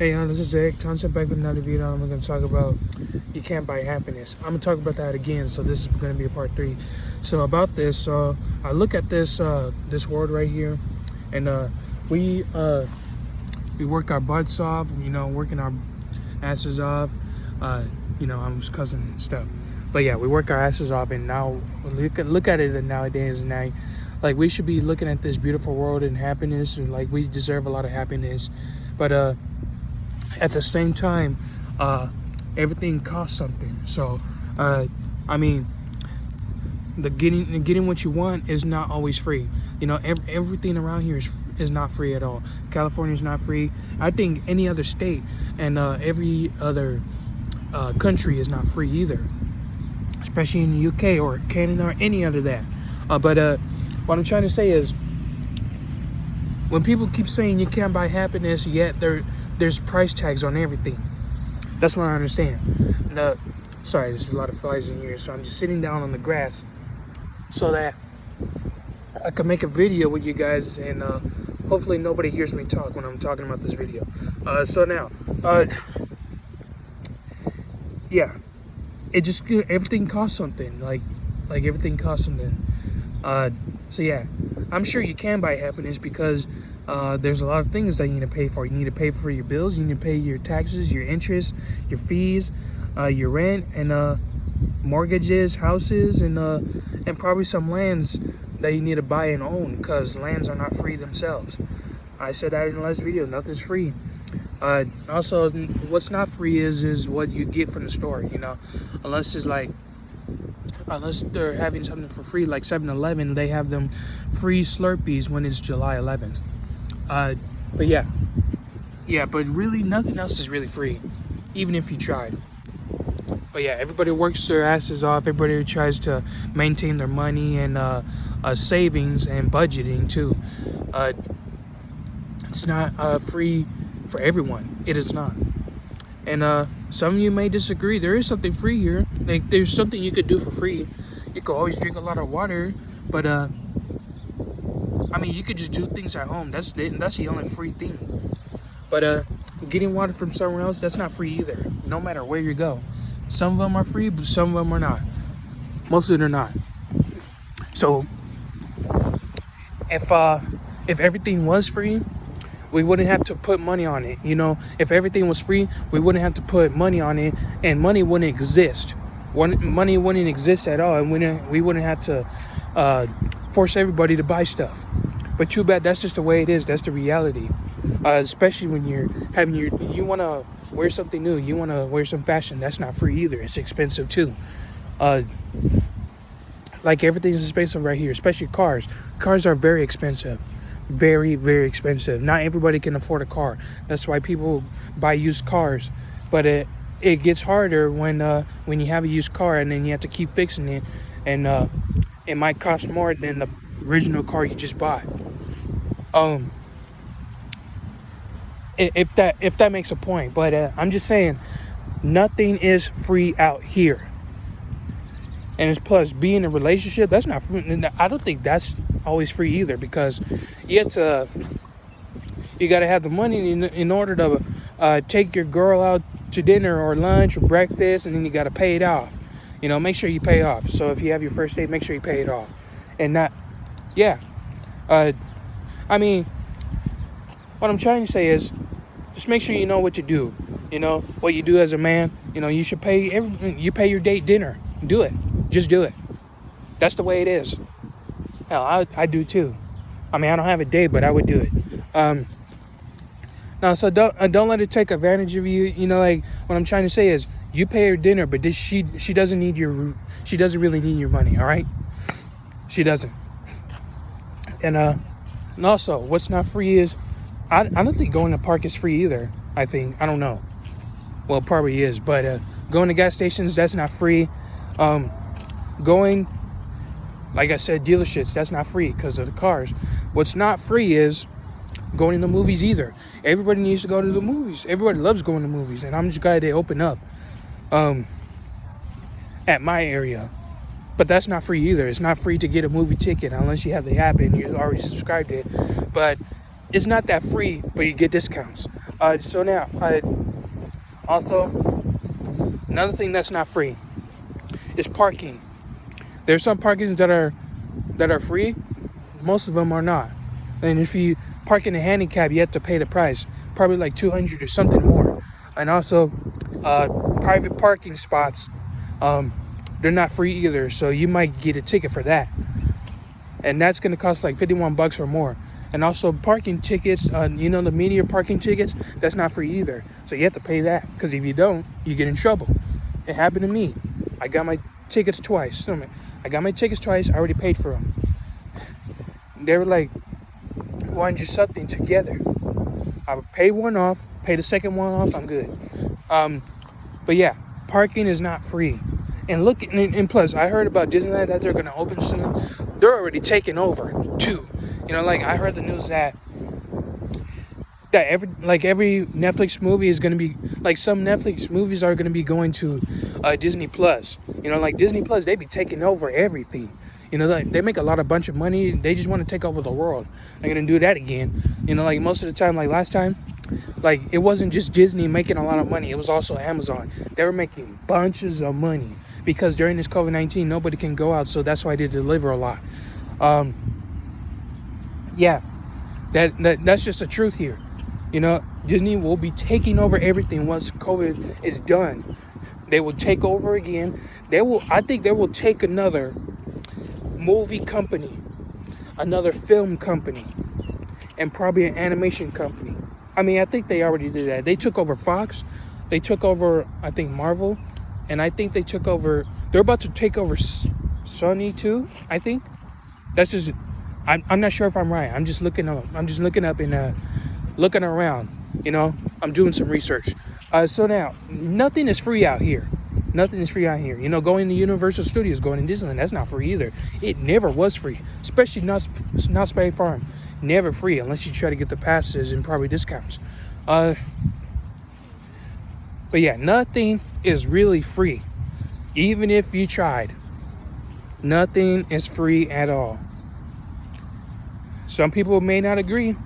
Hey, this is Eric Thompson back with another video. I'm going to talk about you can't buy happiness. I'm going to talk about that again, so this is going to be a part 3. So about this, I look at this this world right here, and we work our butts off, working our asses off. I'm his cousin and stuff. But yeah, we work our asses off, and now look at it nowadays, and now, like, we should be looking at this beautiful world and happiness, and like we deserve a lot of happiness, but at the same time, everything costs something. So, the getting what you want is not always free. Everything around here is not free at all. California is not free. I think any other state and every other country is not free either, especially in the UK or Canada or any other that. But what I'm trying to say is, when people keep saying you can't buy happiness, yet there's price tags on everything. That's what I understand. And, sorry, there's a lot of flies in here, so I'm just sitting down on the grass so that I can make a video with you guys, and hopefully nobody hears me talk when I'm talking about this video. So now, yeah, everything costs something. Like everything costs something. So yeah, I'm sure you can buy happiness because there's a lot of things that you need to pay for. You need to pay for your bills. You need to pay your taxes, your interest, your fees, your rent, and mortgages, houses, and probably some lands that you need to buy and own, because lands are not free themselves. I said that in the last video. Nothing's free. Also, what's not free is what you get from the store. Unless they're having something for free, like 7-Eleven, they have them free Slurpees when it's July 11th. But yeah, but really nothing else is really free, even if you tried. But yeah, everybody works their asses off. Everybody tries to maintain their money and savings and budgeting too. It's not free for everyone. It is not. And some of you may disagree. There is something free here. Like, there's something you could do for free. You could always drink a lot of water, but you could just do things at home. That's the only free thing. But getting water from somewhere else, that's not free either, no matter where you go. Some of them are free, but some of them are not. Most of them are not. So if everything was free, we wouldn't have to put money on it. If everything was free, we wouldn't have to put money on it, and money wouldn't exist. Money wouldn't exist at all, and we wouldn't have to force everybody to buy stuff. But too bad, that's just the way it is. That's the reality. Especially when you want to wear something new, you want to wear some fashion. That's not free either. It's expensive too. Like, everything is expensive right here, especially cars. Cars are very expensive. Very, very expensive. Not everybody can afford a car. That's why people buy used cars. But it gets harder when you have a used car and then you have to keep fixing it, and it might cost more than the original car you just bought. If that makes a point. But I'm just saying, nothing is free out here. And it's plus, being in a relationship, that's not free. I don't think that's always free either, because you got to have the money in order to take your girl out to dinner or lunch or breakfast, and then you got to pay it off. Make sure you pay off. So if you have your first date, make sure you pay it off. And not, yeah. What I'm trying to say is, just make sure you know what you do. What you do as a man. You should pay you pay your date dinner. Do it. Just do it. That's the way it is. Hell, I do too. I don't have a date, but I would do it. Now, so don't let it take advantage of you. Like, what I'm trying to say is, you pay her dinner, but she doesn't really need your money. All right, she doesn't. And also, what's not free is, I don't think going to the park is free either. I don't know. Well, it probably is, but going to gas stations, that's not free. Going, like I said, dealerships, that's not free because of the cars. What's not free is going to the movies either. Everybody needs to go to the movies. Everybody loves going to movies, and I'm just glad they open up at my area. But that's not free either. It's not free to get a movie ticket unless you have the app and you already subscribed it. But it's not that free, but you get discounts. So now, also another thing that's not free is parking. There's some parkings that are free. Most of them are not. And if you park in a handicap, you have to pay the price, probably like 200 or something more. And also, private parking spots, they're not free either. So you might get a ticket for that, and that's gonna cost like $51 or more. And also parking tickets, the media parking tickets, that's not free either. So you have to pay that, because if you don't, you get in trouble. It happened to me. I got my tickets twice. I already paid for them. They were like, why don't you something together? I would pay one off, pay the second one off, I'm good. But yeah, parking is not free. And look, and plus, I heard about Disneyland that they're gonna open soon. They're already taking over too. I heard the news that every Netflix movie is gonna be some Netflix movies are gonna be going to Disney Plus. Disney Plus, they be taking over everything. They make a bunch of money. They just want to take over the world. They're gonna do that again. Most of the time, last time, it wasn't just Disney making a lot of money. It was also Amazon. They were making bunches of money because during this COVID-19, nobody can go out, so that's why they deliver a lot. Yeah, that's just the truth here. Disney will be taking over everything once COVID is done. They will take over again. I think they will take another movie company, another film company, and probably an animation company. I think they already did that. They took over Fox. They took over, I think, Marvel. And I think they're about to take over Sony too, I think. That's just, I'm not sure if I'm right. I'm just looking up and looking around. I'm doing some research. So now, nothing is free out here. Nothing is free out here. Going to Universal Studios, going to Disneyland, that's not free either. It never was free, especially not Sperry Farm. Never free unless you try to get the passes and probably discounts. But yeah, nothing is really free. Even if you tried, nothing is free at all. Some people may not agree,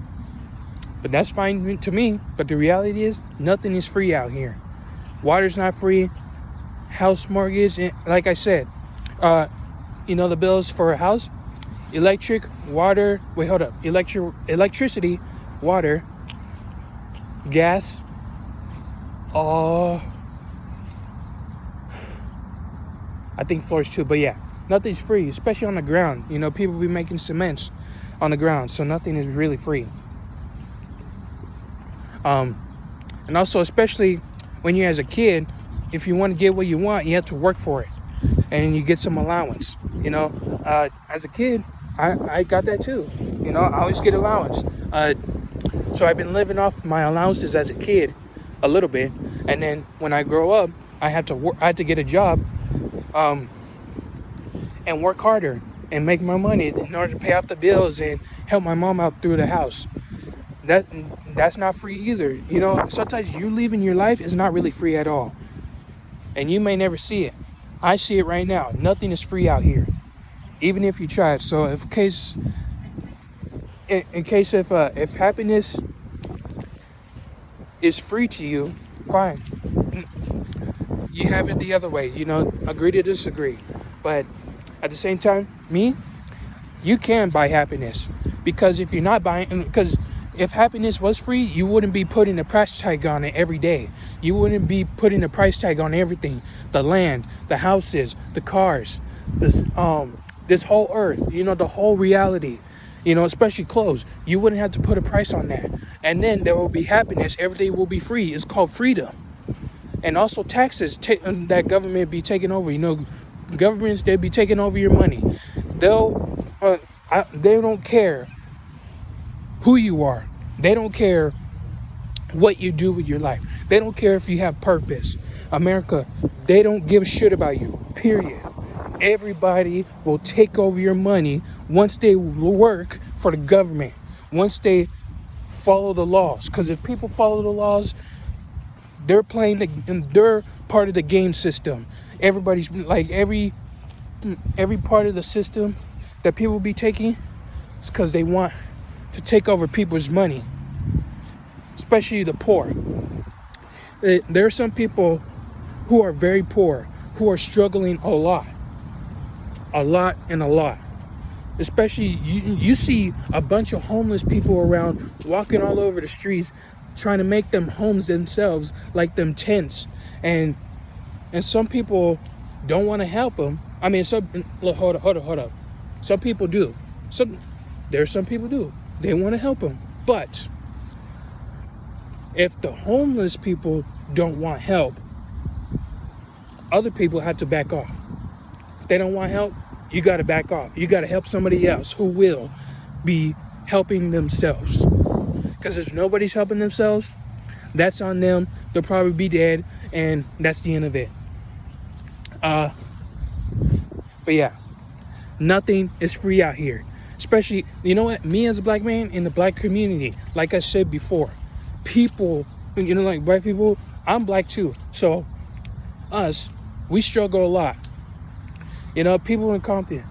but that's fine to me. But the reality is, nothing is free out here. Water's not free. House mortgage, and like I said, the bills for a house, electric, water. Wait, hold up. Electricity, water, gas. I think floors too. But yeah, nothing's free, especially on the ground. People be making cements on the ground, so nothing is really free. And also, especially when you're as a kid, if you want to get what you want, you have to work for it, and you get some allowance. As a kid, I got that too. I always get allowance. So I've been living off my allowances as a kid, a little bit, and then when I grow up, I had to get a job, and work harder and make my money in order to pay off the bills and help my mom out through the house. That's not free either. Sometimes you living your life is not really free at all. And you may never see it. I see it right now. Nothing is free out here, even if you try it. So, if happiness is free to you, fine. You have it the other way. Agree to disagree. But at the same time, you can buy happiness, because if you're not buying, because if happiness was free, you wouldn't be putting a price tag on it every day. You wouldn't be putting a price tag on everything. The land, the houses, the cars, this whole earth, the whole reality, especially clothes. You wouldn't have to put a price on that. And then there will be happiness. Everything will be free. It's called freedom. And also taxes that government be taking over. Governments, they'll be taking over your money. They don't care who you are. They don't care what you do with your life. They don't care if you have purpose. America, they don't give a shit about you, period. Everybody will take over your money once they work for the government, once they follow the laws. Because if people follow the laws, they're they're part of the game system. Everybody's every part of the system that people be taking is because they want to take over people's money. especially the poor. There are some people who are very poor, who are struggling a lot and a lot. Especially you see a bunch of homeless people around walking all over the streets trying to make them homes themselves, like them tents. And some people don't want to help them. I mean, look, hold up. Some people do. There's some people do. They want to help them. But if the homeless people don't want help, other people have to back off. If they don't want help, you got to back off. You got to help somebody else who will be helping themselves. Because if nobody's helping themselves, that's on them. They'll probably be dead, and that's the end of it. But yeah, nothing is free out here. Especially, you know what? Me as a black man in the black community, like I said before, people, like black people, I'm black too. So we struggle a lot. People in Compton,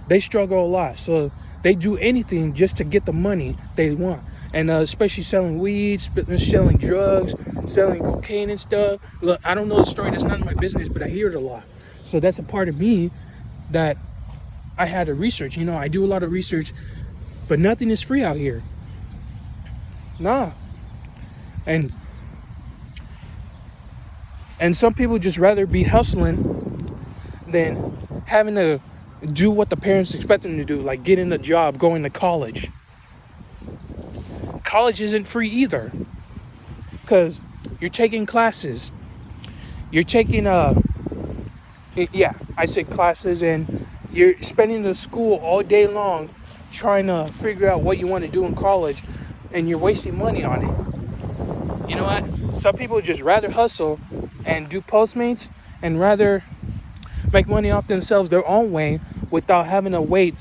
they struggle a lot. So they do anything just to get the money they want. And especially selling weed, selling drugs, selling cocaine and stuff. Look, I don't know the story. That's none of my business, but I hear it a lot. So that's a part of me that I had to research. I do a lot of research, but nothing is free out here. Nah. And some people just rather be hustling than having to do what the parents expect them to do, like getting a job, going to college. College isn't free either, because you're taking classes. You're taking I said classes, and you're spending the school all day long trying to figure out what you want to do in college, and you're wasting money on it. You know what? Some people just rather hustle and do Postmates and rather make money off themselves their own way without having to wait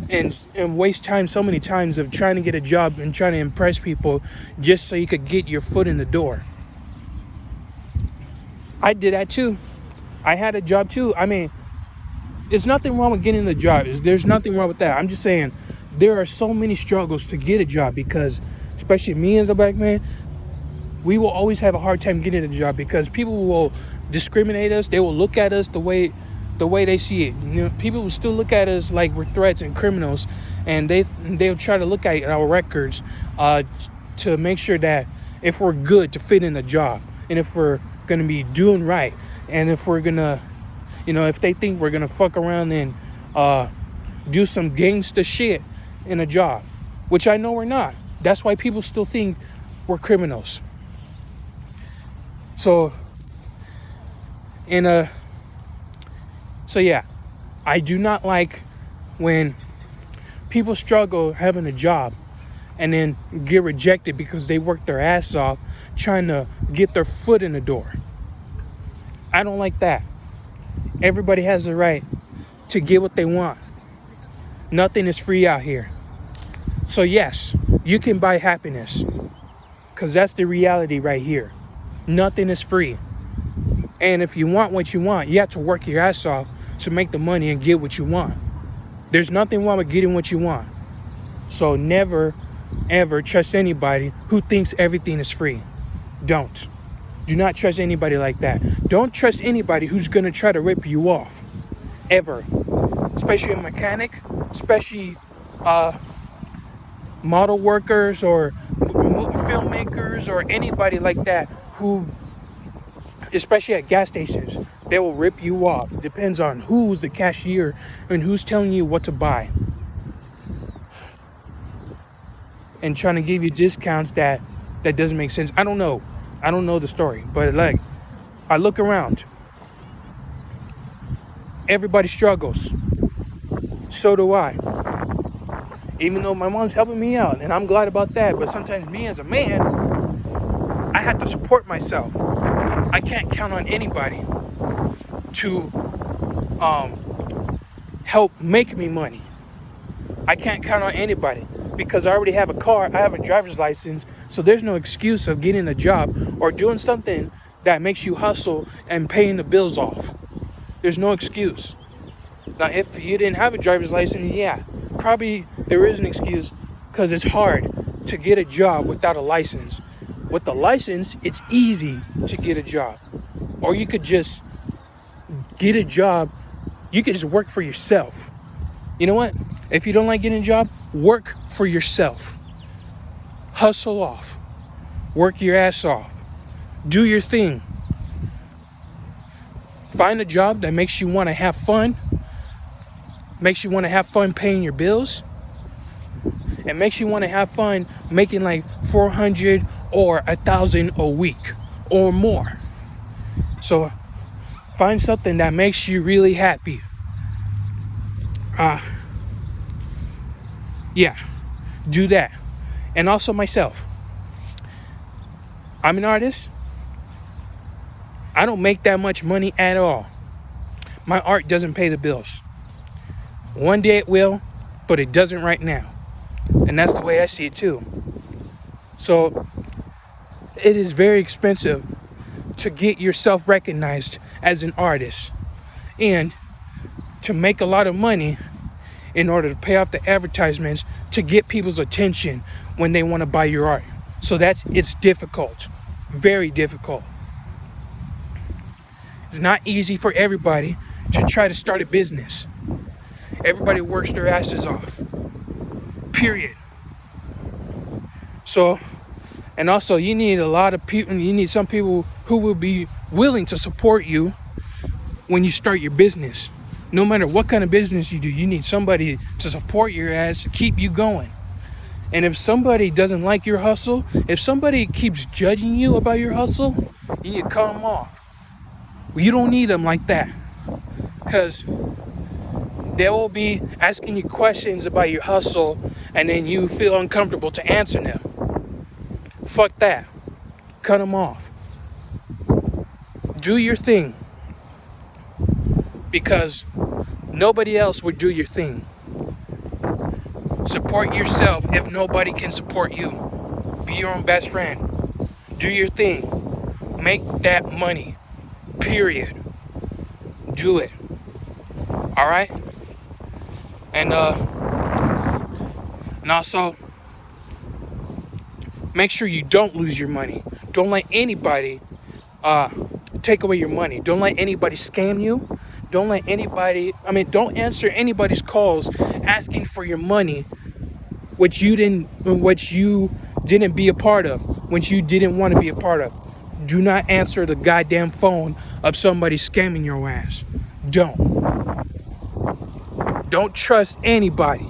and waste time so many times of trying to get a job and trying to impress people just so you could get your foot in the door. I did that too. I had a job too. I mean, there's nothing wrong with getting a job. There's nothing wrong with that. I'm just saying there are so many struggles to get a job because, especially me as a black man, we will always have a hard time getting a job because people will discriminate us. They will look at us the way they see it. People will still look at us like we're threats and criminals, and they'll try to look at our records to make sure that if we're good to fit in a job, and if we're gonna be doing right, and if we're gonna, if they think we're gonna fuck around and do some gangster shit in a job, which I know we're not. That's why people still think we're criminals. So yeah, I do not like when people struggle having a job and then get rejected because they work their ass off trying to get their foot in the door. I don't like that. Everybody has the right to get what they want. Nothing is free out here. So yes, you can buy happiness, because that's the reality right here. Nothing is free. And if you want what you want, you have to work your ass off to make the money and get what you want. There's nothing wrong with getting what you want. So never, ever trust anybody who thinks everything is free. Don't. Do not trust anybody like that. Don't trust anybody who's going to try to rip you off. Ever. Especially a mechanic, especially model workers or filmmakers or anybody like that who, especially at gas stations, they will rip you off. It depends on who's the cashier and who's telling you what to buy. And trying to give you discounts that doesn't make sense. I don't know the story, but like, I look around. Everybody struggles. So do I. Even though my mom's helping me out, and I'm glad about that, but sometimes me as a man, I have to support myself. I can't count on anybody to help make me money. I can't count on anybody because I already have a car, I have a driver's license, so there's no excuse of getting a job or doing something that makes you hustle and paying the bills off. There's no excuse. Now, if you didn't have a driver's license, yeah, probably there is an excuse because it's hard to get a job without a license. With the license, it's easy to get a job. Or you could just get a job. You could just work for yourself. You know what? If you don't like getting a job, work for yourself. Hustle off. Work your ass off. Do your thing. Find a job that makes you want to have fun. Makes you want to have fun paying your bills. And makes you want to have fun making like 400 or 1,000 a week or more. So find something that makes you really happy. Yeah, do that. And also myself. I'm an artist. I don't make that much money at all. My art doesn't pay the bills. One day it will, but it doesn't right now. And that's the way I see it too. So it is very expensive to get yourself recognized as an artist and to make a lot of money in order to pay off the advertisements to get people's attention when they want to buy your art. So it's difficult, very difficult. It's not easy for everybody to try to start a business. Everybody works their asses off, period. So, and also you need a lot of people, you need some people who will be willing to support you when you start your business. No matter what kind of business you do, you need somebody to support your ass, to keep you going. And if somebody doesn't like your hustle, if somebody keeps judging you about your hustle, you need to cut them off. You don't need them like that, because they will be asking you questions about your hustle and then you feel uncomfortable to answer them. Fuck that. Cut them off. Do your thing, because nobody else would do your thing. Support yourself if nobody can support you. Be your own best friend. Do your thing. Make that money. Period. Do it. All right? And also make sure you don't lose your money. Don't let anybody take away your money. Don't let anybody scam you. Don't answer anybody's calls asking for your money, which you didn't be a part of, which you didn't want to be a part of. Do not answer the goddamn phone of somebody scamming your ass. Don't trust anybody.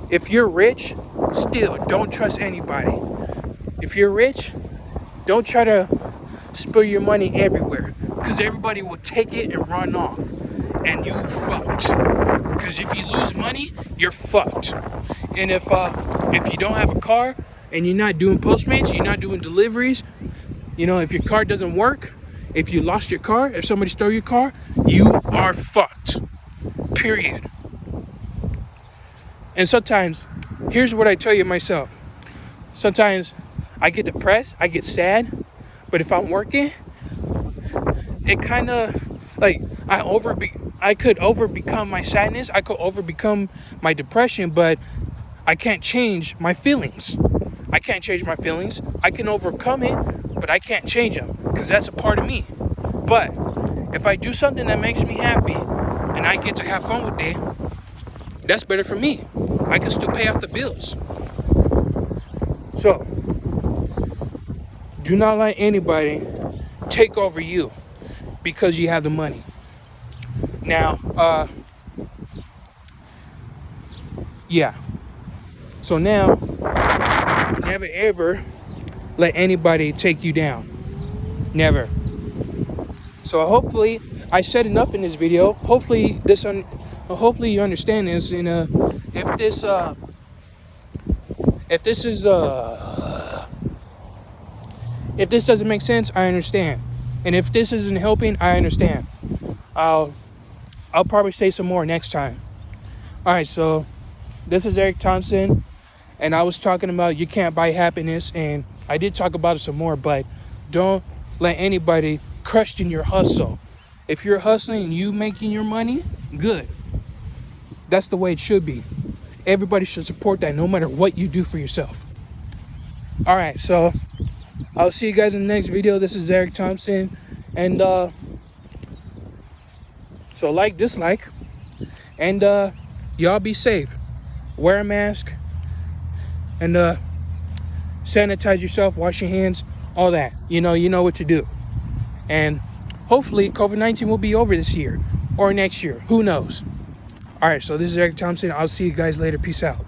If you're rich, still don't trust anybody. If you're rich, don't try to spill your money everywhere, because everybody will take it and run off, and you fucked. Because if you lose money, you're fucked. And if you don't have a car and you're not doing Postmates, you're not doing deliveries, if your car doesn't work, if you lost your car, if somebody stole your car, you are fucked. Period. And sometimes, here's what I tell you myself. Sometimes I get depressed, I get sad, but if I'm working, it kind of like I could overcome my sadness, I could overcome my depression, but I can't change my feelings. I can't change my feelings. I can overcome it, but I can't change them, because that's a part of me. But if I do something that makes me happy and I get to have fun with it, that's better for me. I can still pay off the bills. So, do not let anybody take over you because you have the money. Now, yeah. So now, never ever let anybody take you down. Never. So hopefully I said enough in this video. Hopefully you understand this. And if this doesn't make sense, I understand. And if this isn't helping, I understand. I'll probably say some more next time. All right, so this is Eric Thompson, and I was talking about you can't buy happiness, and I did talk about it some more, but don't let anybody question your hustle. If you're hustling and you making your money, good. That's the way it should be. Everybody should support that no matter what you do for yourself. All right, so I'll see you guys in the next video. This is Eric Thompson. And so like, dislike, and y'all be safe. Wear a mask, and sanitize yourself, wash your hands, all that. You know what to do. And hopefully COVID-19 will be over this year or next year. Who knows? All right, so this is Eric Thompson. I'll see you guys later. Peace out.